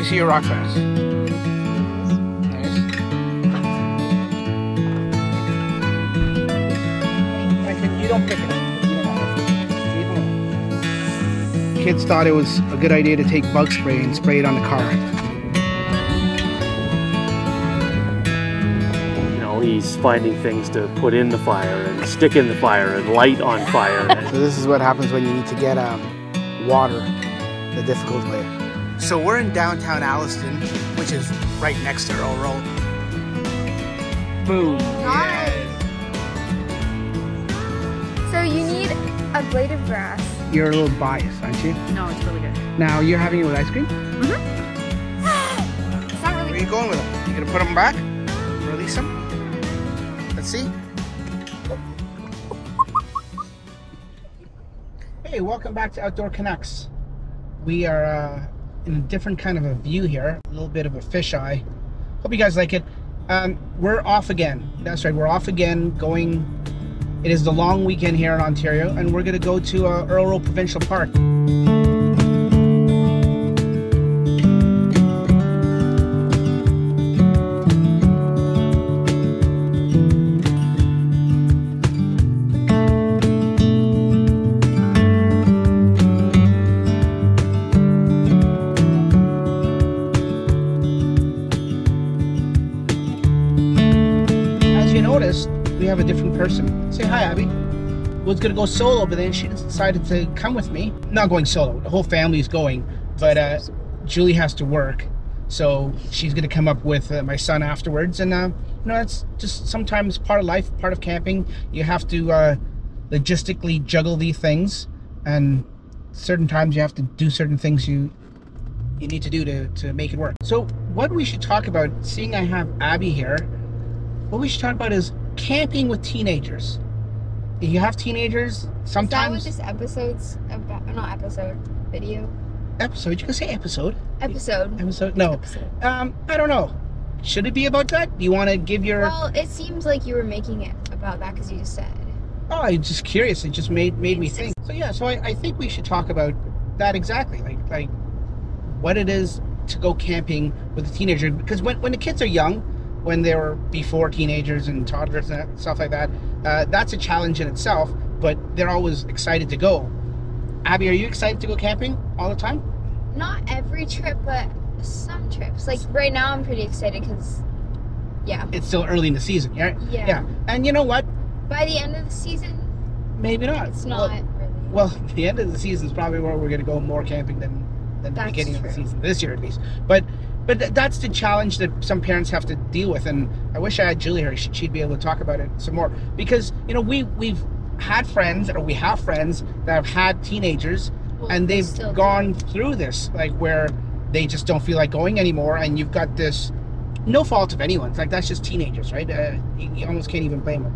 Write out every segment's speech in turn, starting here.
see your rock bass. Nice. You don't pick it up. You don't want it. Kids thought it was a good idea to take bug spray and spray it on the car. He's finding things to put in the fire and stick in the fire and light on fire. So this is what happens when you need to get water the difficult way. So we're in downtown Alliston, which is right next to Earl Road. Boom. Nice. So you need a blade of grass. You're a little biased, aren't you? No, it's really good. Now you're having it with ice cream? Mm-hmm. It's not really. Where are you going with them? You gonna put them back? Release them? Let's see. Hey, welcome back to Outdoor Canucks. We are in a different kind of a view here, a little bit of a fisheye. Hope you guys like it. We're off again. That's right, we're off again going. It is the long weekend here in Ontario, and we're going to go to Earl Road Provincial Park. We have a different person. Say hi, Abby. Was gonna go solo, but then she decided to come with me. Not going solo. The whole family is going, but Julie has to work, so she's gonna come up with my son afterwards. And you know, it's just sometimes part of life, part of camping. You have to logistically juggle these things, and certain times you have to do certain things you need to do to make it work. So what we should talk about, seeing I have Abby here, what we should talk about is camping with teenagers. You have teenagers sometimes. Is that what this episode's about? Not episode, video. Episode? You can say episode. Episode. Episode? No. Episode. I don't know. Should it be about that? Do you want to give your? Well, it seems like you were making it about that because you just said. Oh, I'm just curious. It just made me think. So yeah. So I think we should talk about that exactly, like what it is to go camping with a teenager. Because when the kids are young, when they were before teenagers and toddlers and stuff like that, that's a challenge in itself, but they're always excited to go. Abby, are you excited to go camping all the time? Not every trip, but some trips. Like right now I'm pretty excited because, yeah. It's still early in the season, right? Yeah. And you know what? By the end of the season, maybe not. It's not really. Well, the end of the season is probably where we're going to go more camping than the beginning of the season, this year at least. But that's the challenge that some parents have to deal with, and I wish I had Julie here. She'd be able to talk about it some more, because you know we've had friends, or we have friends that have had teenagers, and they've gone through this, like where they just don't feel like going anymore, and you've got this, no fault of anyone's, like that's just teenagers, right? You almost can't even blame them,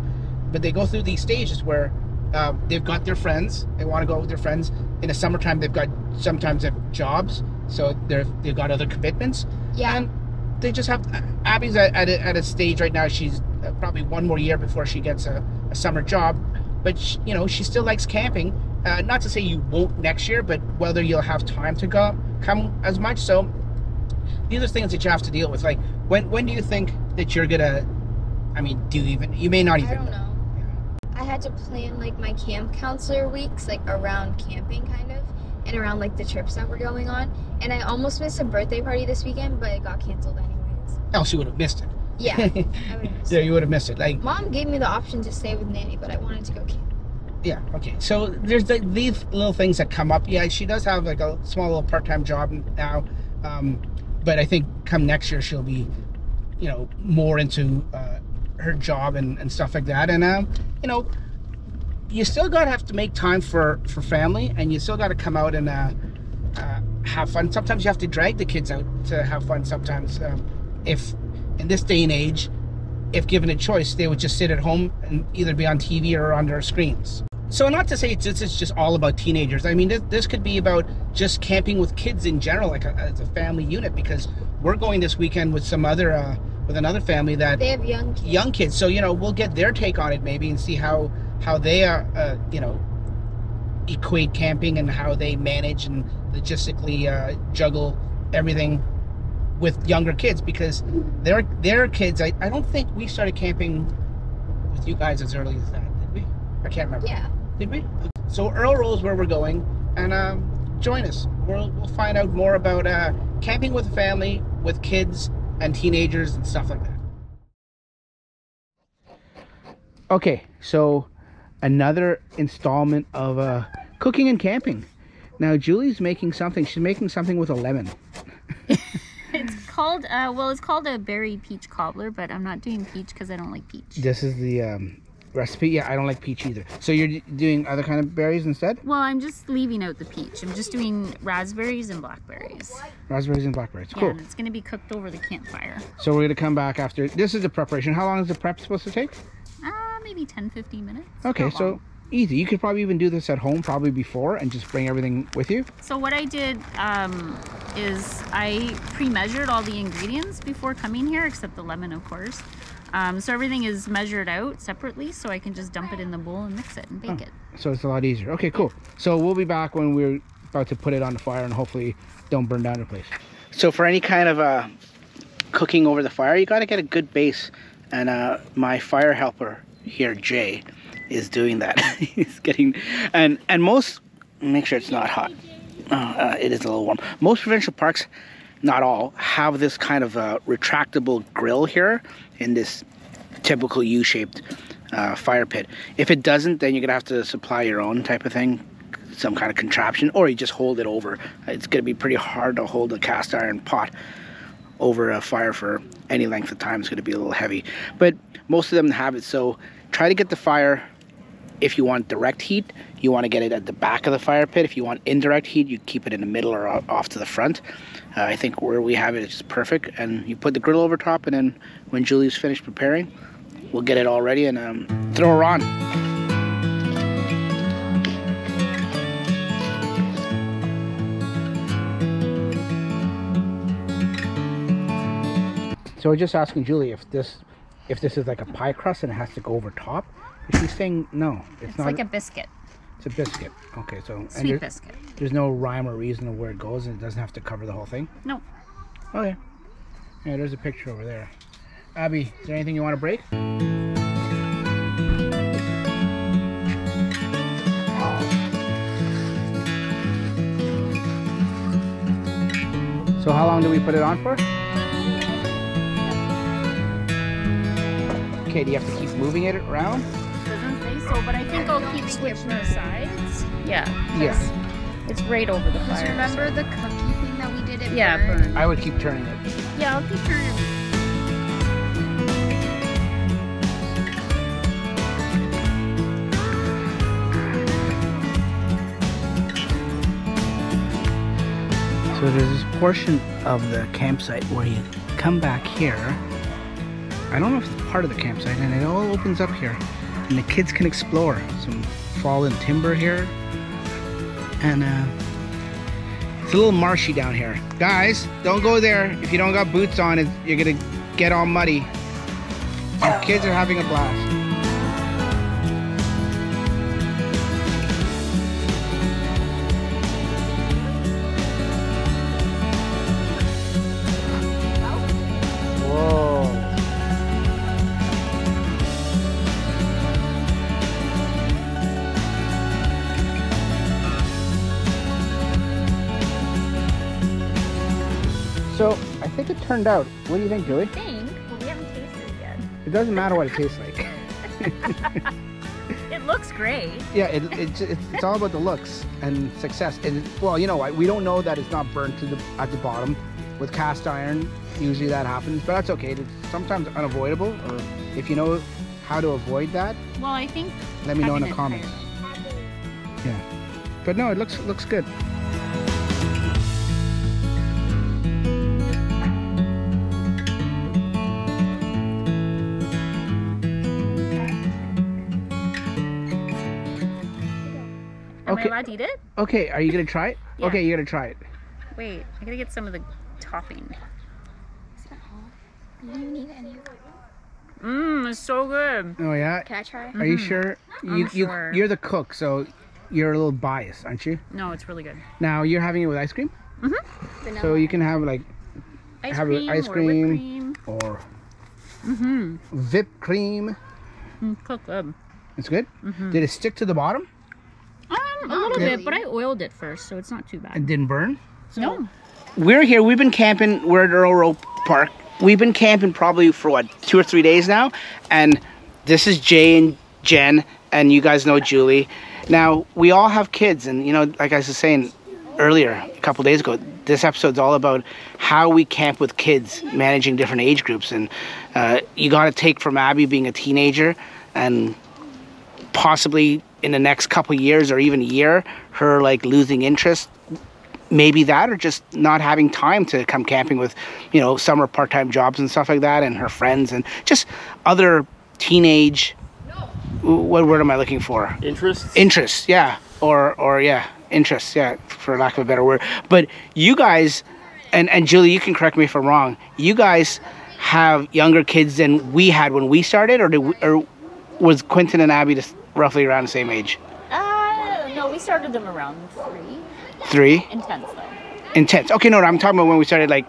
but they go through these stages where they've got their friends, they want to go with their friends. In the summertime, sometimes they have jobs, so they've got other commitments. Yeah. And they just have. Abby's at a stage right now. She's probably one more year before she gets a summer job, but she still likes camping. Not to say you won't next year, but whether you'll have time to come as much. So these are things that you have to deal with. Like when do you think that you're gonna? I mean, you may not even. I don't know. I had to plan like my camp counselor weeks, like around camping kind of, and around like the trips that were going on. And I almost missed a birthday party this weekend, but it got canceled anyways. Else you would have missed it. Yeah, I would have missed it. You would have missed it. Like Mom gave me the option to stay with Nanny, but I wanted to go camp. Yeah, okay. So there's these little things that come up. Yeah, she does have like a small little part-time job now, but I think come next year she'll be, more into her job and stuff like that. And you still gotta have to make time for family, and you still gotta come out and have fun. Sometimes you have to drag the kids out to have fun. Sometimes, if in this day and age, if given a choice, they would just sit at home and either be on TV or on their screens. So not to say it's just all about teenagers. I mean, this could be about just camping with kids in general, like as a family unit, because we're going this weekend with some other with another family that they have young kids. So we'll get their take on it maybe and see how they are equate camping and how they manage and logistically juggle everything with younger kids, because their kids, I don't think we started camping with you guys as early as that, did we? I can't remember. Yeah. Did we? So Earl Roll's where we're going, and join us. We'll find out more about camping with a family, with kids and teenagers and stuff like that. Okay, so another installment of cooking and camping. Now Julie's making something. She's making something with a lemon. It's called well, it's called a berry peach cobbler, but I'm not doing peach because I don't like peach. This is the recipe. Yeah, I don't like peach either. So you're doing other kind of berries instead? Well, I'm just leaving out the peach. I'm just doing raspberries and blackberries. Raspberries and blackberries. Yeah, Cool. and it's going to be cooked over the campfire. So we're going to come back after. This is the preparation. How long is the prep supposed to take? Maybe 10-15 minutes. Okay, Not so long. easy. You could probably even do this at home probably before and just bring everything with you. So what I did is I pre-measured all the ingredients before coming here, except the lemon, of course. So everything is measured out separately, so I can just dump it in the bowl and mix it and bake it. So it's a lot easier. Okay, cool. So we'll be back when we're about to put it on the fire and hopefully don't burn down the place. So for any kind of cooking over the fire, you got to get a good base. And my fire helper here, Jay, is doing that. He's getting, and most, make sure it's not hot. It is a little warm. Most provincial parks, not all, have this kind of retractable grill here in this typical U-shaped fire pit. If it doesn't, then you're gonna have to supply your own type of thing, some kind of contraption, or you just hold it over. It's gonna be pretty hard to hold a cast iron pot over a fire for any length of time. It's going to be a little heavy, but most of them have it. So try to get the fire. If you want direct heat, you want to get it at the back of the fire pit. If you want indirect heat, you keep it in the middle or off to the front. I think where we have it is just perfect. And you put the grill over top, and then when Julie's finished preparing, we'll get it all ready and throw her on. So we're just asking Julie if this is like a pie crust and it has to go over top. She's saying no, it's not. Like a biscuit. It's a biscuit. Okay, so Sweet biscuit. There's no rhyme or reason of where it goes, and it doesn't have to cover the whole thing. No. Okay. Yeah, there's a picture over there. Abby, is there anything you want to break? So how long do we put it on for? Okay, do you have to keep moving it around? Doesn't say so, but I think I'll keep switching the sides. Yeah. Yeah. It's right over the fire. Remember the cookie thing that we did at Yeah, Burn? burn. I would keep turning it. Yeah, I'll keep turning it. So there's this portion of the campsite where you come back here. I don't know if it's part of the campsite, and it all opens up here, and the kids can explore some fallen timber here, and it's a little marshy down here. Guys, don't go there. If you don't got boots on, you're gonna get all muddy. The kids are having a blast. So, I think it turned out. What do you think, Julie? I think, but we haven't tasted it yet. It doesn't matter what it tastes like. It looks great. Yeah, it's all about the looks and success. And well, you know what? We don't know that it's not burnt at the bottom. With cast iron, usually that happens, but that's okay. It's sometimes unavoidable. Or if you know how to avoid that, Well, I think. let me know in the having it comments. higher. Yeah, but no, it looks good. Am I allowed to eat it? Okay, are you gonna try it? Yeah. Okay, you're gonna try it. Wait, I gotta get some of the topping. Is that all? You didn't even eat any of it. Mmm, it's so good. Oh yeah. Can I try? Are you sure? Sure. You're the cook, so you're a little biased, aren't you? No, it's really good. Now you're having it with ice cream, Vanilla. so you can have like Ice have cream, ice or cream whipped cream. or whipped cream. Cook good. It's good. Did it stick to the bottom? A little bit, but I oiled it first, so it's not too bad. It didn't burn? No. We're here. We've been camping. We're at Earl Road Park. We've been camping probably for what, 2 or 3 days now. And this is Jay and Jen, and you guys know Julie. Now, we all have kids, and you know, like I was saying earlier, a couple days ago, this episode's all about how we camp with kids, managing different age groups. And you got to take from Abby being a teenager, and possibly in the next couple years or even a year, her like losing interest. Maybe that, or just not having time to come camping with, you know, summer part-time jobs and stuff like that, and her friends, and just other teenage, what word am I looking for? Interests, yeah. Or yeah, interests, yeah, for lack of a better word. But you guys, and Julie, you can correct me if I'm wrong, you guys have younger kids than we had when we started, or was Quentin and Abby just roughly around the same age? No, we started them around 3. 3? Intense though. Intense. Okay, no, I'm talking about when we started like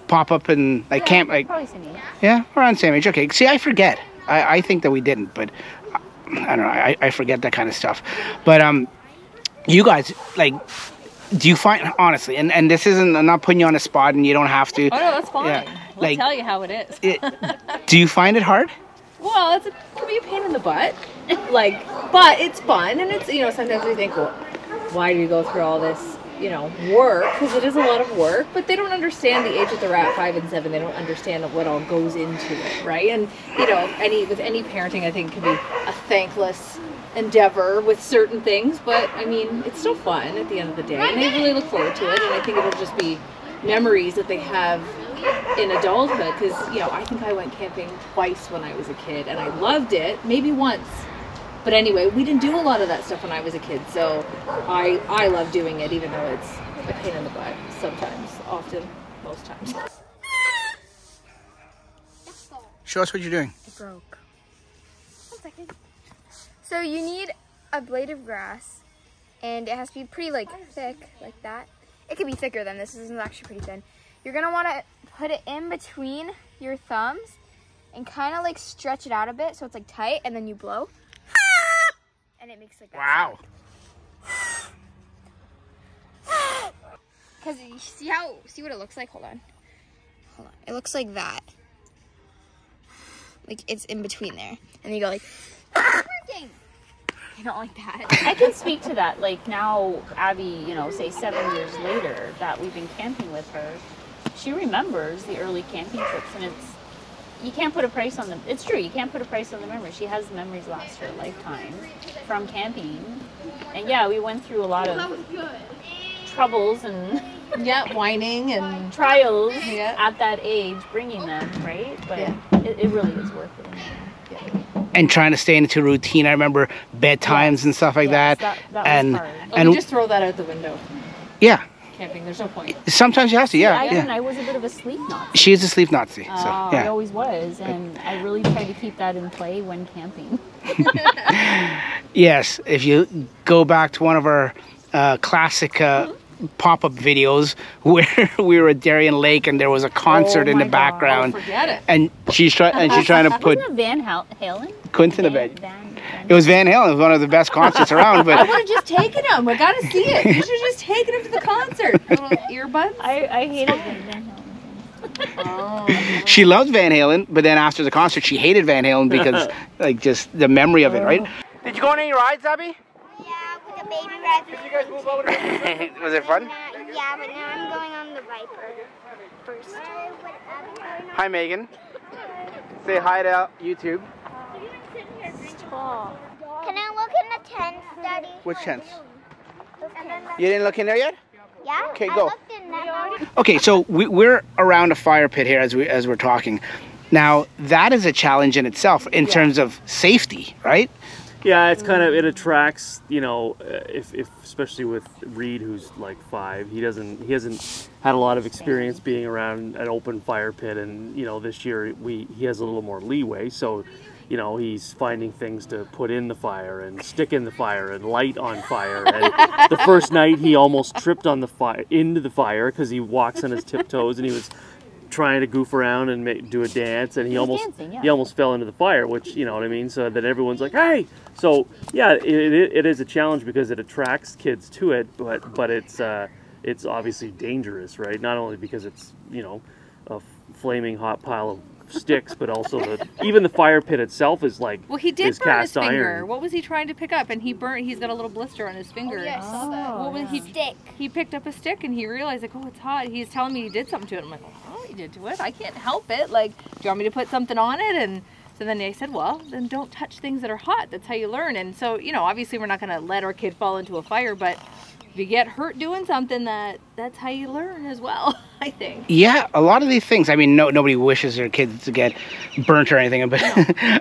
pop up and like camp, like probably same age. Yeah, around the same age. Okay, see, I forget. I think that we didn't, but I don't know. I forget that kind of stuff. But you guys, like, do you find, honestly, and this isn't, I'm not putting you on a spot, and you don't have to. Oh no, that's fine. Yeah, We'll tell you how it is. Do you find it hard? Well, it can be a pain in the butt. Like, but it's fun, and it's, you know, sometimes we think, well, why do you go through all this, you know, work? Because it is a lot of work, but they don't understand the age that they're at, 5 and 7. They don't understand what all goes into it, right? And, you know, with any parenting, I think, can be a thankless endeavor with certain things, but I mean, it's still fun at the end of the day, and they really look forward to it, and I think it'll just be memories that they have in adulthood, because, you know, I think I went camping twice when I was a kid, and I loved it, maybe once. But anyway, we didn't do a lot of that stuff when I was a kid, so I love doing it, even though it's a pain in the butt sometimes, often, most times. Show us what you're doing. It broke. 1 second. So you need a blade of grass, and it has to be pretty like thick, like that. It could be thicker than this. This is actually pretty thin. You're gonna want to put it in between your thumbs and kind of like stretch it out a bit so it's like tight, and then you blow. And it makes like that. Wow. Because you see what it looks like? Hold on. It looks like that. Like it's in between there. And then you go like, working. I don't like that. I can speak to that. Like now, Abby, you know, say 7 years later that we've been camping with her, she remembers the early camping trips, and you can't put a price on them. It's true, you can't put a price on the memories. She has memories last her lifetime from camping. And yeah, we went through a lot of troubles and whining and trials at that age, bringing them, right? But it really is worth it. And trying to stay into routine. I remember bedtimes and stuff like that. That and was hard. and you just throw that out the window. Yeah. Camping, there's no point. Sometimes you have to, I was a bit of a sleep Nazi. She is a sleep Nazi, so yeah. I always was, and I really try to keep that in play when camping. Yes, if you go back to one of our classic pop-up videos where we were at Darien Lake and there was a concert in the background. Forget it. And she's trying to put Wasn't it Van Halen? Quentin a bed. It was Van Halen. It was one of the best concerts around. But I would have just taken him. I gotta see it. You should have just taken him to the concert. Little earbuds. I hated Van Halen. Oh. She loved Van Halen, but then after the concert, she hated Van Halen because, like, just the memory of it, right? Did you go on any rides, Abby? Yeah, with the baby rabbit. Was it fun? Yeah, but now I'm going on the Viper first. Hi, Megan. Say hi to YouTube. Can I look in the tent, Daddy? Which tents? You didn't look in there yet? Yeah. Okay, I go. looked in them. Okay, so we're around a fire pit here as we're talking. Now that is a challenge in itself in terms of safety, right? Yeah, it's kind of, it attracts, you know, if especially with Reed, who's like 5, he hasn't had a lot of experience being around an open fire pit, and you know, this year he has a little more leeway, so you know, he's finding things to put in the fire and stick in the fire and light on fire. And the first night he almost tripped on the fire into the fire because he walks on his tiptoes, and he was trying to goof around and do a dance, and he almost fell into the fire, which, you know what I mean. So that everyone's like, hey. So yeah, it is a challenge because it attracts kids to it, but it's obviously dangerous, right? Not only because it's, you know, a flaming hot pile of sticks, but also even the fire pit itself is like, well, he did burn his finger. Iron. What was he trying to pick up? And he's got a little blister on his finger. Oh, yeah, I saw that. What was he? Stick. He picked up a stick and he realized, like, oh, it's hot. He's telling me he did something to it. I'm like, oh, he did to it. I can't help it. Like, do you want me to put something on it? And so then I said, well, then don't touch things that are hot. That's how you learn. And so, you know, obviously we're not going to let our kid fall into a fire, but if you get hurt doing something, that's how you learn as well, I think. Yeah, a lot of these things, I mean, nobody wishes their kids to get burnt or anything, but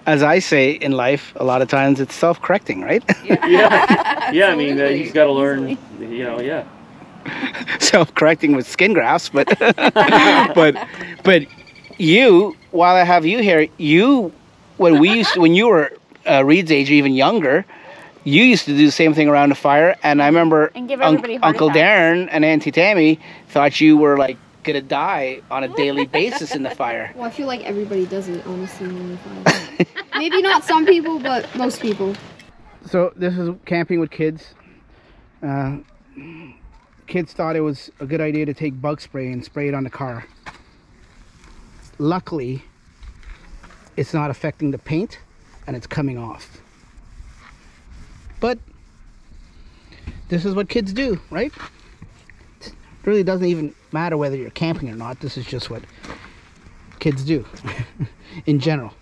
as I say in life, a lot of times it's self-correcting, right? Yeah, I mean, he's got to learn, you know, yeah. Self-correcting with skin grafts, but but you, while I have you here, when you were Reed's age or even younger, you used to do the same thing around the fire, and I remember Uncle Darren and Auntie Tammy thought you were like gonna die on a daily basis in the fire. Well, I feel like everybody does it, honestly, in the fire. Maybe not some people, but most people. So this is camping with kids. Kids thought it was a good idea to take bug spray and spray it on the car. Luckily, it's not affecting the paint, and it's coming off. But this is what kids do, right? It really doesn't even matter whether you're camping or not. This is just what kids do in general.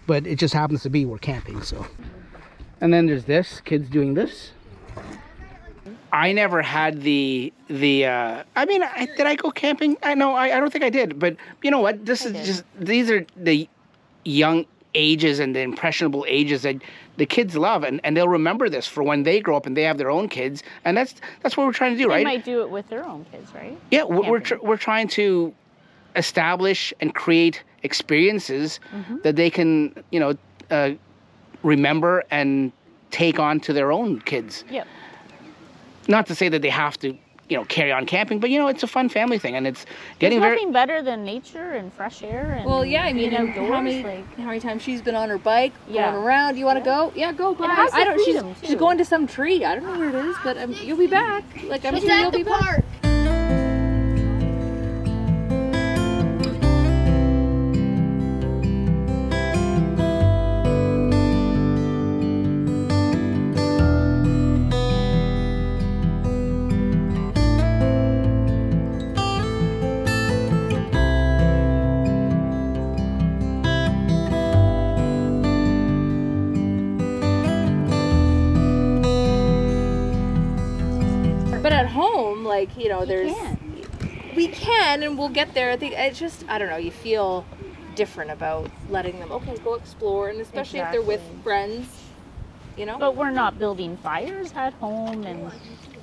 But it just happens to be we're camping, so. And then there's this, kids doing this. I never had I mean, did I go camping? I don't think I did. But you know what? These are the young ages and the impressionable ages that the kids love, and they'll remember this for when they grow up and they have their own kids, and that's what we're trying to do, right? They might do it with their own kids, right? Yeah, we're trying to establish and create experiences that they can, you know, remember and take on to their own kids. Yep. Not to say that they have to, you know, carry on camping, but you know, it's a fun family thing, and it's getting There's nothing better than nature and fresh air and well, yeah, I mean, outdoors. How many times she's been on her bike going around? Do you want to go? Yeah, go. Bye. I don't. She's going to some tree. I don't know where it is, but you'll be back. Like I'm sure you'll be back. But at home, like, you know, we can, and we'll get there. I think it's just, I don't know, you feel different about letting them, okay, go explore, and especially if they're with friends, you know. But we're not building fires at home and,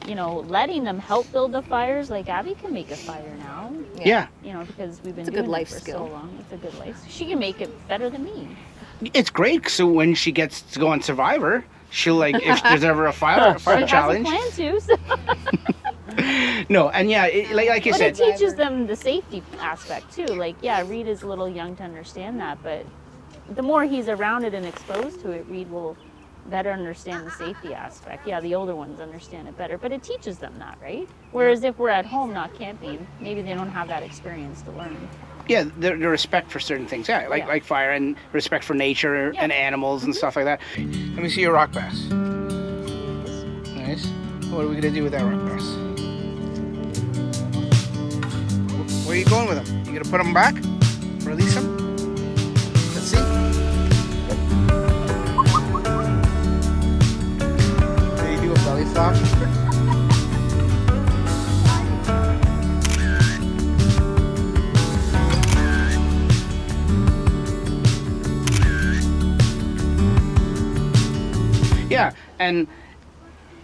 you know, letting them help build the fires. Like Abby can make a fire now. Yeah. You know, because we've been doing doing life it for skill. so long. It's a good life. She can make it better than me. It's great. So when she gets to go on Survivor, she'll, like, if there's ever a fire challenge. She has a plan to. So. No, and yeah, like you but said, it teaches them the safety aspect too. Like, yeah, Reed is a little young to understand that, but the more he's around it and exposed to it, Reed will better understand the safety aspect. Yeah, the older ones understand it better, but it teaches them that, right? Whereas if we're at home not camping, maybe they don't have that experience to learn. Yeah, the respect for certain things, like fire and respect for nature and animals and stuff like that. Let me see your rock bass. Nice. What are we gonna do with that rock bass? Where are you going with them? You gonna put them back? Release them? Let's see. Do you do a belly flop? Yeah, and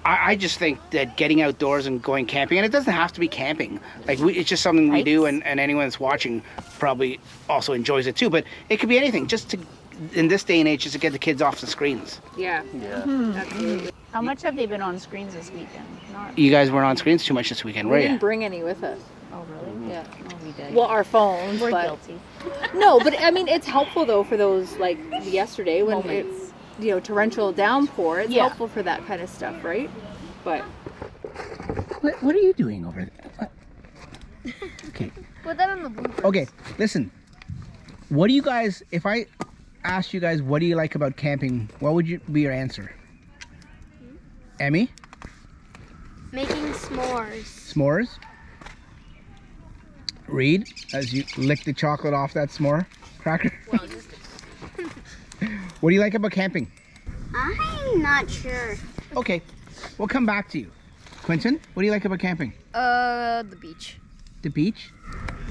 I just think that getting outdoors and going camping, and it doesn't have to be camping, like it's just something we do, and anyone that's watching probably also enjoys it too, but it could be anything, just to, in this day and age, just to get the kids off the screens. Yeah. Yeah. Absolutely. How much have they been on screens this weekend? Not. You guys weren't on screens too much this weekend, We were didn't you? bring any with us. Oh really? Yeah. Oh, we did. Well, our phones. We're but guilty. No, but I mean, it's helpful though for those like yesterday when Moments. it's torrential downpour. It's Yeah. helpful for that kind of stuff, right? But What are you doing over there? Okay. Put that on the bloopers. Okay, listen. What do you guys, if I asked you guys what do you like about camping, what would be your answer? Emmy? Making s'mores. S'mores? Reed, as you lick the chocolate off that s'more cracker? What do you like about camping? I'm not sure. Okay, we'll come back to you. Quentin, what do you like about camping? The beach. The beach?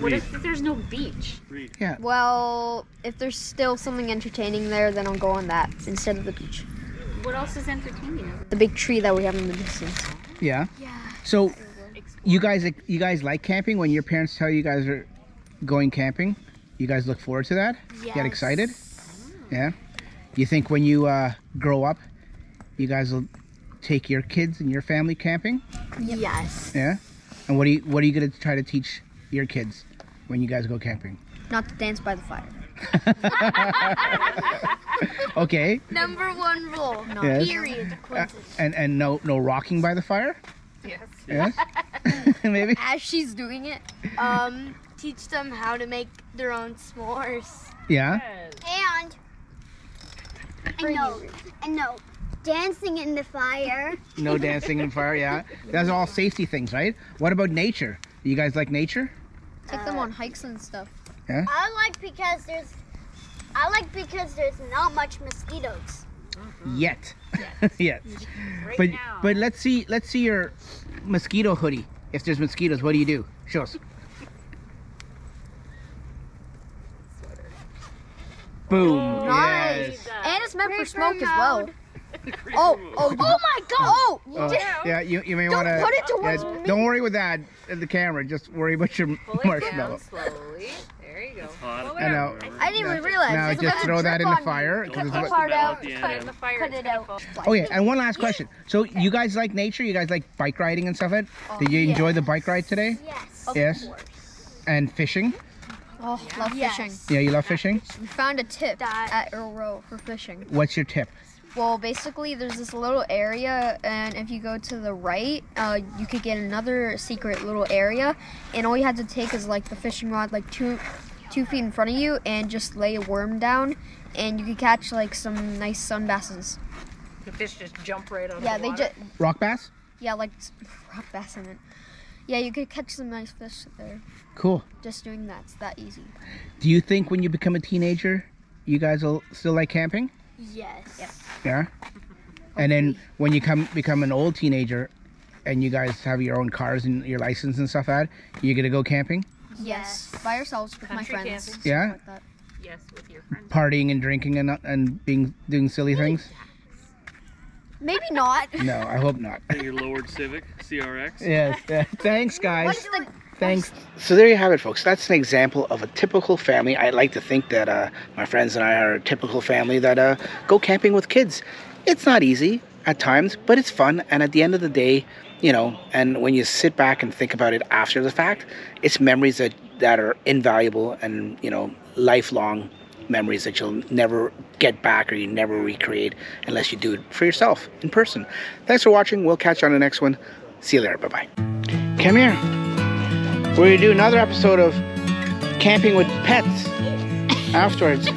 What if there's no beach? Yeah. Well, if there's still something entertaining there, then I'll go on that instead of the beach. What else is entertaining? The big tree that we have in the distance. Yeah? Yeah. So, you guys like camping when your parents tell you guys are going camping? You guys look forward to that? Yes. Get excited? Yeah? You think when you grow up, you guys will take your kids and your family camping? Yes. Yeah? And what are you going to try to teach your kids when you guys go camping? Not to dance by the fire. Okay. Number one rule. No. Yes. Period. And no rocking by the fire? Yes. Yes? Maybe? As she's doing it, teach them how to make their own s'mores. Yeah? And no, dancing in the fire. No dancing in fire, yeah. That's all safety things, right? What about nature? You guys like nature? Take them on hikes and stuff. Yeah? I like because there's not much mosquitoes. Yet. Yet. But let's see your mosquito hoodie. If there's mosquitoes, what do you do? Show us. Boom. Nice. Yes. And it's meant for smoke as well. Oh my god! Oh, Yeah, you may Don't want to. put it towards me. Don't worry with that in the camera. Just worry about your marshmallow. slowly. There you go. And now, I didn't even realize. now It's just about to throw that drip in the on me. fire. 'cause Cut it's the what- part out. Cut it out. Okay, and one last question. So you guys like nature? You guys like bike riding and stuff? Did you enjoy the bike ride today? Yes. Yes. And fishing? Oh, love fishing. Yeah, you love fishing? We found a tip at Earl Row for fishing. What's your tip? Well, basically, there's this little area, and if you go to the right, you could get another secret little area, and all you have to take is like the fishing rod, like two feet in front of you, and just lay a worm down, and you could catch like some nice sun basses. The fish just jump right on. Yeah, they just Rock bass? like rock bass in it. Yeah, you could catch some nice fish there. Cool. Just doing that, it's that easy. Do you think when you become a teenager, you guys will still like camping? Yes. Yeah? And then when you become an old teenager and you guys have your own cars and your license and stuff you're going to go camping? Yes. By ourselves with Country my friends. camping. Yeah? Like that. Yes, with your friends. Partying and drinking and doing silly things? Maybe not. No, I hope not. Your lowered Civic CRX. Yes. Thanks, guys. What's the Thanks. So there you have it, folks. That's an example of a typical family. I like to think that my friends and I are a typical family that go camping with kids. It's not easy at times, but it's fun. And at the end of the day, and when you sit back and think about it after the fact, it's memories that are invaluable and, lifelong memories that you'll never get back or you never recreate unless you do it for yourself in person. Thanks for watching. We'll catch you on the next one. See you later. Bye-bye. Come here. We're going to do another episode of Camping with Pets afterwards.